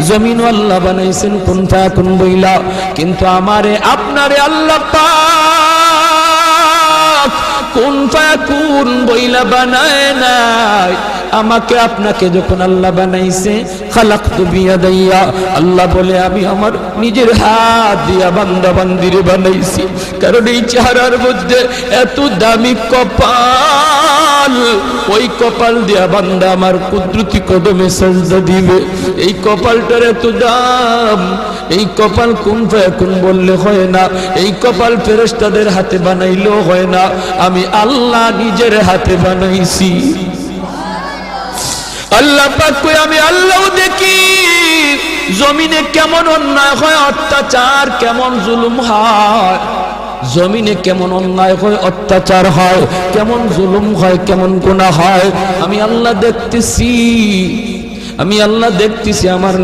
জমিন আল্লাহ বানাইছেন কুন ফায়াকুন বইলা, কিন্তু আমারে আপনারে আল্লাহ পাক কুন ফায়াকুন বইলা বানায় নাই। আমাকে আপনাকে যখন আল্লাহ বানাইছে, খালাকতু বিয়াদাইয়া, আল্লাহ বলে আমি আমার নিজের হাত দিয়া বান্দা বান্দিরে বানাইছি। কারণ এই চেহারার মধ্যে এত দামি কপাল, ওই কপাল দিয়া বান্দা আমার কুদরতি কদমে সাজদা দিবে। এই কপালটার এত দাম। এই কপাল কুন ফায়াকুন বললে হয় না, এই কপাল ফেরেশতাদের হাতে বানাইলেও হয় না, আমি আল্লাহ নিজের হাতে বানাইছি। আল্লাহ পাক কই আমি আল্লাহও দেখি জমিনে কেমন অন্যায় হয়, অত্যাচার কেমন জুলুম হয়, জমিনে কেমন অন্যায় হয়, অত্যাচার হয়, কেমন জুলুম হয়, কেমন গুনাহ হয়, আমি আল্লাহ দেখতেছি, আমি আল্লাহ দেখতেছি। আমার